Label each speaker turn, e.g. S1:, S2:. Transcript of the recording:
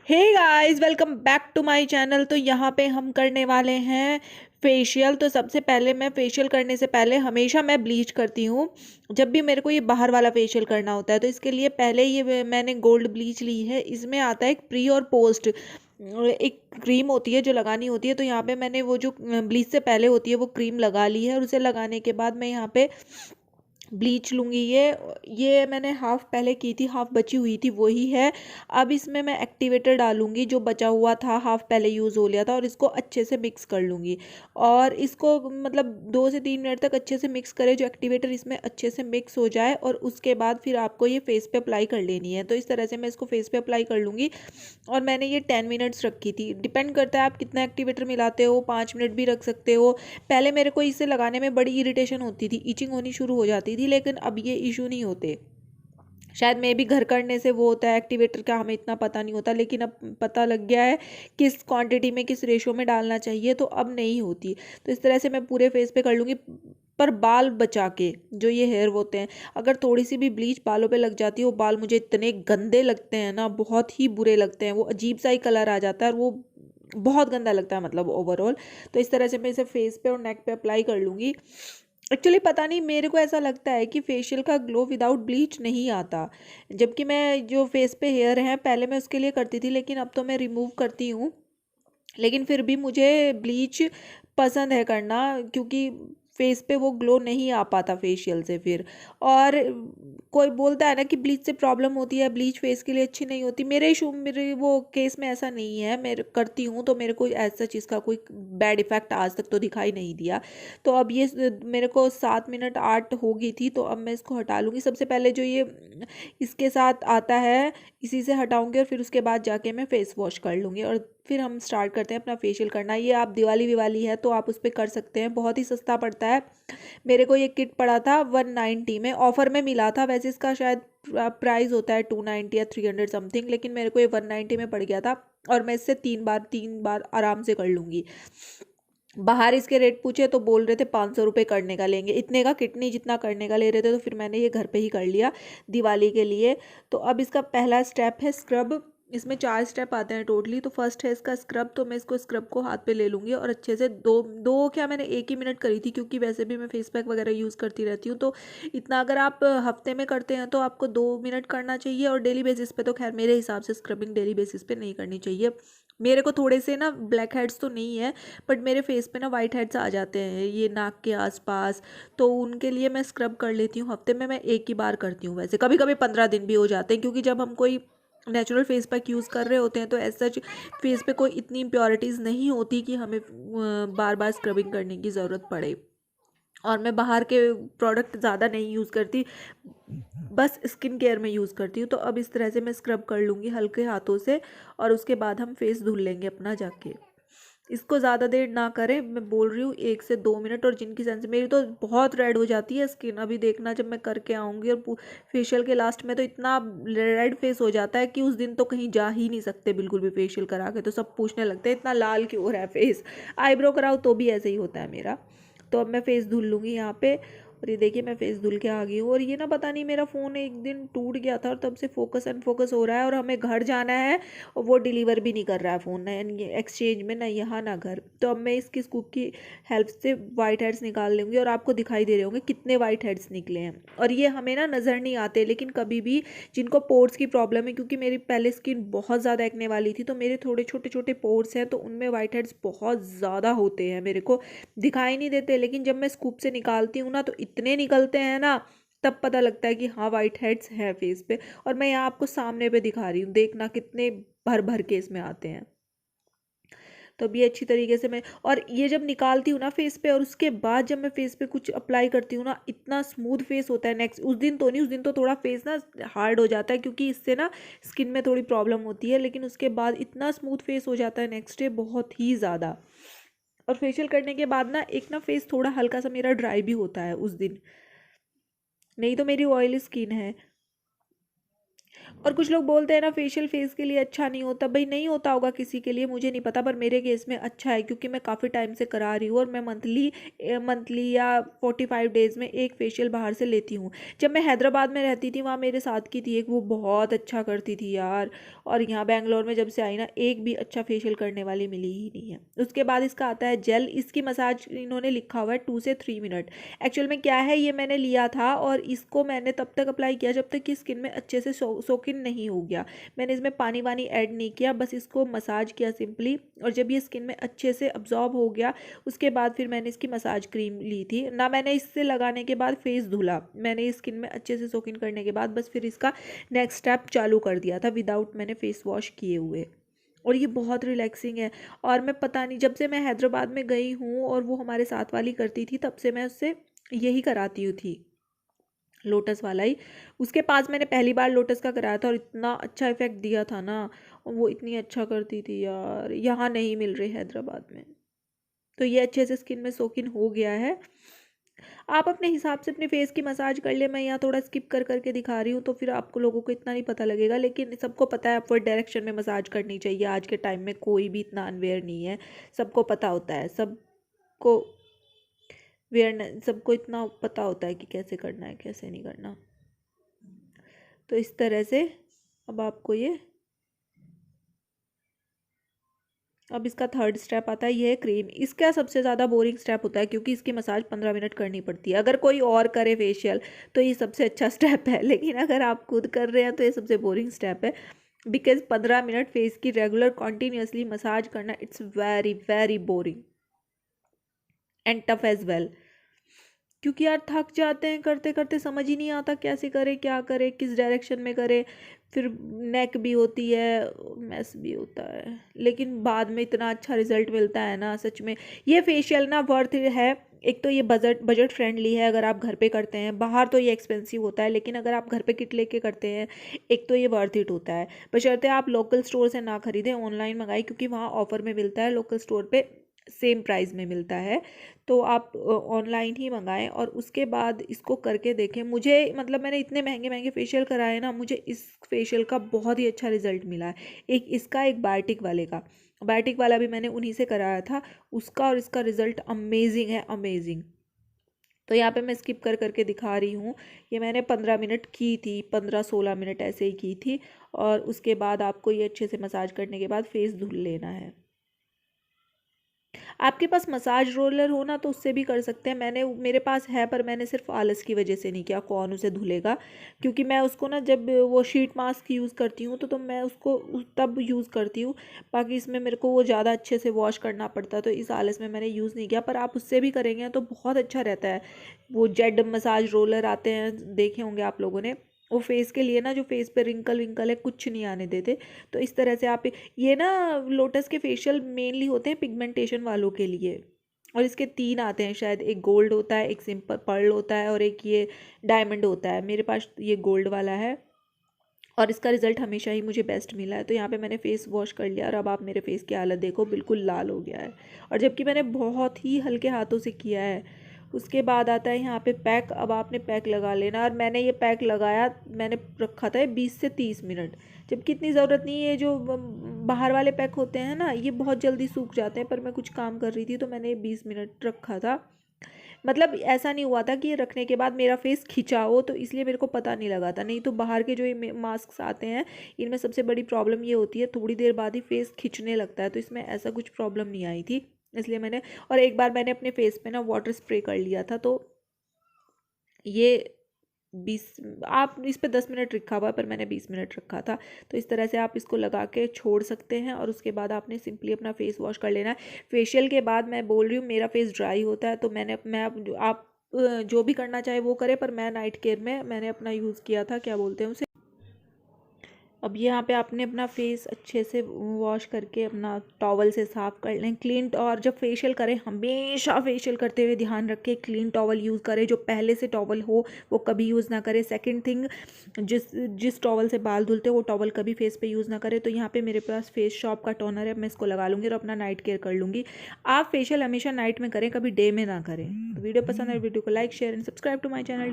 S1: Hey guys, welcome back to my channel. तो यहाँ पे हम करने वाले हैं फेशियल। तो सबसे पहले मैं फेशियल करने से पहले हमेशा मैं ब्लीच करती हूँ। जब भी मेरे को ये बाहर वाला फेशियल करना होता है तो इसके लिए पहले ये मैंने गोल्ड ब्लीच ली है। इसमें आता है एक प्री और पोस्ट, एक क्रीम होती है जो लगानी होती है। तो यहाँ पे मैंने वो जो ब्लीच से पहले होती है वो क्रीम लगा ली है, और उसे लगाने के बाद मैं यहाँ पे ब्लीच लूँगी। ये मैंने हाफ़ पहले की थी, हाफ़ बची हुई थी वही है। अब इसमें मैं एक्टिवेटर डालूँगी, जो बचा हुआ था हाफ़ पहले यूज़ हो लिया था, और इसको अच्छे से मिक्स कर लूँगी। और इसको मतलब 2 से 3 मिनट तक अच्छे से मिक्स करें, जो एक्टिवेटर इसमें अच्छे से मिक्स हो जाए, और उसके बाद फिर आपको ये फेस पे अप्लाई कर लेनी है। तो इस तरह से मैं इसको फेस पे अप्लाई कर लूँगी। और मैंने ये 10 मिनट्स रखी थी। डिपेंड करता है आप कितना एक्टिवेटर मिलाते हो, 5 मिनट भी रख सकते हो। पहले मेरे को इसे लगाने में बड़ी इरिटेशन होती थी, इचिंग होनी शुरू हो जाती थी, लेकिन अब ये इशू नहीं होते। शायद मे भी घर करने से वो होता है एक्टिवेटर का, हमें इतना पता नहीं होता, लेकिन अब पता लग गया है किस क्वांटिटी में किस रेशो में डालना चाहिए, तो अब नहीं होती। तो इस तरह से मैं पूरे फेस पे कर लूँगी, पर बाल बचा के। जो ये हेयर होते हैं, अगर थोड़ी सी भी ब्लीच बालों पे लग जाती है, वो बाल मुझे इतने गंदे लगते हैं ना, बहुत ही बुरे लगते हैं। वो अजीब सा ही कलर आ जाता है, और वो बहुत गंदा लगता है, मतलब ओवरऑल। तो इस तरह से मैं इसे फेस पे और नेक पे अप्लाई कर लूँगी। एक्चुअली पता नहीं, मेरे को ऐसा लगता है कि फेशियल का ग्लो विदाउट ब्लीच नहीं आता। जबकि मैं जो फेस पे हेयर है पहले मैं उसके लिए करती थी, लेकिन अब तो मैं रिमूव करती हूँ। लेकिन फिर भी मुझे ब्लीच पसंद है करना, क्योंकि फेस पे वो ग्लो नहीं आ पाता फेशियल से फिर। और कोई बोलता है ना कि ब्लीच से प्रॉब्लम होती है, ब्लीच फेस के लिए अच्छी नहीं होती। मेरे वो केस में ऐसा नहीं है। मैं करती हूँ तो मेरे को ऐसा चीज़ का कोई बैड इफ़ेक्ट आज तक तो दिखाई नहीं दिया। तो अब ये मेरे को 7 मिनट 8 हो गई थी, तो अब मैं इसको हटा लूँगी। सबसे पहले जो ये इसके साथ आता है, इसी से हटाऊंगी, और फिर उसके बाद जाके मैं फेस वॉश कर लूँगी, और फिर हम स्टार्ट करते हैं अपना फेशियल करना। ये आप दिवाली विवाली है तो आप उस पर कर सकते हैं, बहुत ही सस्ता पड़ता है। मेरे को ये किट पड़ा था 190 में, ऑफर में मिला था। वैसे इसका शायद प्राइस होता है 290 या 300 समथिंग, लेकिन मेरे को ये 190 में पड़ गया था। और मैं इससे 3 बार आराम से कर लूँगी। बाहर इसके रेट पूछे तो बोल रहे थे 500 रुपये करने का लेंगे, इतने का किट नहीं जितना करने का ले रहे थे। तो फिर मैंने ये घर पे ही कर लिया दिवाली के लिए। तो अब इसका पहला स्टेप है स्क्रब। इसमें 4 स्टेप आते हैं टोटली। तो फर्स्ट है इसका स्क्रब। तो मैं इसको स्क्रब को हाथ पे ले लूँगी, और अच्छे से दो दो क्या, मैंने 1 ही मिनट करी थी, क्योंकि वैसे भी मैं फेस पैक वगैरह यूज़ करती रहती हूँ। तो इतना अगर आप हफ्ते में करते हैं तो आपको 2 मिनट करना चाहिए। और डेली बेसिस पे तो खैर मेरे हिसाब से स्क्रबिंग डेली बेसिस पे नहीं करनी चाहिए। मेरे को थोड़े से ना ब्लैक हेड्स तो नहीं है, बट मेरे फेस पे ना वाइट हेड्स आ जाते हैं ये नाक के आसपास। तो उनके लिए मैं स्क्रब कर लेती हूँ। हफ्ते में मैं 1 ही बार करती हूँ। वैसे कभी कभी 15 दिन भी हो जाते हैं, क्योंकि जब हम कोई नेचुरल फेस पैक यूज़ कर रहे होते हैं तो ऐसा सच फेस पे कोई इतनी इम्प्योरिटीज़ नहीं होती कि हमें बार बार स्क्रबिंग करने की ज़रूरत पड़े। और मैं बाहर के प्रोडक्ट ज़्यादा नहीं यूज़ करती, बस स्किन केयर में यूज़ करती हूँ। तो अब इस तरह से मैं स्क्रब कर लूँगी हल्के हाथों से, और उसके बाद हम फेस धुल लेंगे अपना जाके। इसको ज़्यादा देर ना करें, मैं बोल रही हूँ 1 से 2 मिनट। और जिनकी सेंस मेरी तो बहुत रेड हो जाती है स्किन, अभी देखना जब मैं करके आऊँगी। और फेशियल के लास्ट में तो इतना रेड फेस हो जाता है कि उस दिन तो कहीं जा ही नहीं सकते बिल्कुल भी फेशियल करा के। तो सब पूछने लगते हैं इतना लाल क्यों हो रहा है फेस। आईब्रो कराओ तो भी ऐसे ही होता है मेरा। तो अब मैं फेस धुल लूँगी यहाँ पे। और ये देखिए मैं फेस धुल के आ गई हूँ। और ये ना पता नहीं, मेरा फ़ोन एक दिन टूट गया था, और तब से फोकस अनफोकस हो रहा है, और हमें घर जाना है, और वो डिलीवर भी नहीं कर रहा है फ़ोन, ना एक्सचेंज में, ना यहाँ ना घर। तो अब मैं इसकी स्कूप की हेल्प से वाइट हेड्स निकाल लूँगी, और आपको दिखाई दे रहे होंगे कितने वाइट हेड्स निकले हैं। और ये हमें ना नज़र नहीं आते, लेकिन कभी भी जिनको पोर्स की प्रॉब्लम है, क्योंकि मेरी पहले स्किन बहुत ज़्यादा एक्ने वाली थी, तो मेरे थोड़े छोटे छोटे पोर्स हैं, तो उनमें वाइट हेड्स बहुत ज़्यादा होते हैं। मेरे को दिखाई नहीं देते, लेकिन जब मैं स्कूप से निकालती हूँ ना, तो इतने निकलते हैं ना, तब पता लगता है कि हाँ वाइट हेड्स हैं फेस पे। और मैं यहाँ आपको सामने पे दिखा रही हूँ, देखना कितने भर भर के इसमें आते हैं। तो अभी अच्छी तरीके से मैं, और ये जब निकालती हूँ ना फेस पे, और उसके बाद जब मैं फेस पे कुछ अप्लाई करती हूँ ना, इतना स्मूथ फेस होता है। नेक्स्ट उस दिन तो नहीं, उस दिन तो थोड़ा फेस ना हार्ड हो जाता है, क्योंकि इससे ना स्किन में थोड़ी प्रॉब्लम होती है, लेकिन उसके बाद इतना स्मूथ फेस हो जाता है नेक्स्ट डे, बहुत ही ज़्यादा। और फेशियल करने के बाद ना एक ना फेस थोड़ा हल्का सा मेरा ड्राई भी होता है उस दिन, नहीं तो मेरी ऑयली स्किन है। और कुछ लोग बोलते हैं ना फेशियल फेस के लिए अच्छा नहीं होता, भाई नहीं होता होगा किसी के लिए, मुझे नहीं पता, पर मेरे केस में अच्छा है क्योंकि मैं काफ़ी टाइम से करा रही हूँ और मैं मंथली या 45 डेज़ में एक फेशियल बाहर से लेती हूँ। जब मैं हैदराबाद में रहती थी वहाँ मेरे साथ की थी एक, वो बहुत अच्छा करती थी यार, और यहाँ बैंगलोर में जब से आई ना एक भी अच्छा फेशियल करने वाली मिली ही नहीं है। उसके बाद इसका आता है जेल, इसकी मसाज इन्होंने लिखा हुआ है 2 से 3 मिनट। एक्चुअल में क्या है, ये मैंने लिया था और इसको मैंने तब तक अप्लाई किया जब तक कि स्किन में अच्छे से सोकिन नहीं हो गया। मैंने इसमें पानी वानी ऐड नहीं किया, बस इसको मसाज किया सिंपली, और जब ये स्किन में अच्छे से अब्जॉर्ब हो गया उसके बाद फिर मैंने इसकी मसाज क्रीम ली थी ना। मैंने इससे लगाने के बाद फेस धुला, मैंने स्किन में अच्छे से सोकिन करने के बाद बस फिर इसका नेक्स्ट स्टेप चालू कर दिया था विदाउट मैंने फेस वॉश किए हुए। और ये बहुत रिलैक्सिंग है। और मैं पता नहीं, जब से मैं हैदराबाद में गई हूँ और वो हमारे साथ वाली करती थी तब से मैं उससे यही कराती हूँ थी, लोटस वाला ही। उसके पास मैंने पहली बार लोटस का कराया था और इतना अच्छा इफेक्ट दिया था ना, वो इतनी अच्छा करती थी यार, यहाँ नहीं मिल रही हैदराबाद में। तो ये अच्छे से स्किन में सोकिन हो गया है। आप अपने हिसाब से अपने फेस की मसाज कर ले, मैं यहाँ थोड़ा स्किप कर करके दिखा रही हूँ तो फिर आपको लोगों को इतना नहीं पता लगेगा, लेकिन सबको पता है अपवर्ड डायरेक्शन में मसाज करनी चाहिए। आज के टाइम में कोई भी इतना अनवेयर नहीं है, सबको पता होता है, सबको सबको इतना पता होता है कि कैसे करना है कैसे नहीं करना। तो इस तरह से अब आपको ये, अब इसका थर्ड स्टेप आता है, ये है क्रीम। इसका सबसे ज़्यादा बोरिंग स्टेप होता है क्योंकि इसकी मसाज 15 मिनट करनी पड़ती है। अगर कोई और करे फेशियल तो ये सबसे अच्छा स्टेप है, लेकिन अगर आप खुद कर रहे हैं तो ये सबसे बोरिंग स्टेप है, बिकॉज 15 मिनट फेस की रेगुलर कॉन्टीन्यूसली मसाज करना it's very very boring and tough as well. क्योंकि यार थक जाते हैं करते करते, समझ ही नहीं आता कैसे करे क्या करे किस डायरेक्शन में करे, फिर नेक भी होती है, मैस भी होता है, लेकिन बाद में इतना अच्छा रिजल्ट मिलता है ना सच में। ये फेशियल ना वर्थ है। एक तो ये बजट फ्रेंडली है अगर आप घर पे करते हैं, बाहर तो ये एक्सपेंसिव होता है, लेकिन अगर आप घर पे किट लेके करते हैं एक तो ये वर्थ इट होता है। बशर्ते आप लोकल स्टोर से ना खरीदें, ऑनलाइन मंगाए, क्योंकि वहाँ ऑफर में मिलता है, लोकल स्टोर पे सेम प्राइस में मिलता है। तो आप ऑनलाइन ही मंगाएं और उसके बाद इसको करके देखें। मुझे मतलब मैंने इतने महंगे महंगे फेशियल कराए ना, मुझे इस फेशियल का बहुत ही अच्छा रिजल्ट मिला है। एक इसका, एक बायोटिक वाले का। बायोटिक वाला भी मैंने उन्हीं से कराया था, उसका और इसका रिजल्ट अमेजिंग है, अमेजिंग। तो यहाँ पे मैं स्किप कर करके दिखा रही हूँ। ये मैंने 15 मिनट की थी, 15-16 मिनट ऐसे ही की थी। और उसके बाद आपको ये अच्छे से मसाज करने के बाद फेस धुल लेना है। आपके पास मसाज रोलर हो ना तो उससे भी कर सकते हैं, मेरे पास है, पर मैंने सिर्फ आलस की वजह से नहीं किया, कौन उसे धुलेगा। क्योंकि मैं उसको ना जब वो शीट मास्क यूज़ करती हूँ तो मैं उसको तब यूज़ करती हूँ। बाकी इसमें मेरे को वो ज़्यादा अच्छे से वॉश करना पड़ता, तो इस आलस में मैंने यूज़ नहीं किया। पर आप उससे भी करेंगे तो बहुत अच्छा रहता है। वो जेड मसाज रोलर आते हैं, देखे होंगे आप लोगों ने, वो फेस के लिए ना, जो फेस पे रिंकल विंकल है कुछ नहीं आने देते। तो इस तरह से आप ये ना, लोटस के फेशियल मेनली होते हैं पिगमेंटेशन वालों के लिए, और इसके 3 आते हैं शायद, एक गोल्ड होता है, एक सिंपल पर्ल होता है और एक ये डायमंड होता है। मेरे पास ये गोल्ड वाला है और इसका रिजल्ट हमेशा ही मुझे बेस्ट मिला है। तो यहाँ पे मैंने फेस वॉश कर लिया और अब आप मेरे फेस की हालत देखो, बिल्कुल लाल हो गया है, और जबकि मैंने बहुत ही हल्के हाथों से किया है। उसके बाद आता है यहाँ पे पैक। अब आपने पैक लगा लेना, और मैंने ये पैक लगाया, मैंने रखा था 20 से 30 मिनट, जबकि इतनी ज़रूरत नहीं है। जो बाहर वाले पैक होते हैं ना ये बहुत जल्दी सूख जाते हैं, पर मैं कुछ काम कर रही थी तो मैंने 20 मिनट रखा था। मतलब ऐसा नहीं हुआ था कि ये रखने के बाद मेरा फेस खिंचा हो, तो इसलिए मेरे को पता नहीं लगा था। नहीं तो बाहर के जो ये मास्क आते हैं इनमें सबसे बड़ी प्रॉब्लम ये होती है, थोड़ी देर बाद ही फेस खिंचने लगता है। तो इसमें ऐसा कुछ प्रॉब्लम नहीं आई थी, इसलिए मैंने, और एक बार मैंने अपने फेस पे ना वाटर स्प्रे कर लिया था। तो ये 20, आप इस पे 10 मिनट रखा हुआ है पर मैंने 20 मिनट रखा था। तो इस तरह से आप इसको लगा के छोड़ सकते हैं, और उसके बाद आपने सिंपली अपना फेस वॉश कर लेना है। फेशियल के बाद मैं बोल रही हूँ मेरा फेस ड्राई होता है, तो आप जो भी करना चाहे वो करें, पर मैं नाइट केयर में मैंने अपना यूज़ किया था, क्या बोलते हैं उसे। अब यहाँ पे आपने अपना फेस अच्छे से वॉश करके अपना टॉवल से साफ़ कर लें, क्लीन। और जब फेशियल करें हमेशा फेशियल करते हुए ध्यान रखें क्लीन टॉवल यूज़ करें, जो पहले से टॉवल हो वो कभी यूज़ ना करें। सेकंड थिंग, जिस टॉवल से बाल धुलते वो टॉवल कभी फेस पे यूज़ ना करें। तो यहाँ पे मेरे पास फेस शॉप का टोनर है, मैं इसको लगा लूँगी और अपना नाइट केयर कर लूँगी। आप फेशियल हमेशा नाइट में करें, कभी डे में ना करें। तो वीडियो पसंद है, वीडियो को like share and subscribe to my channel.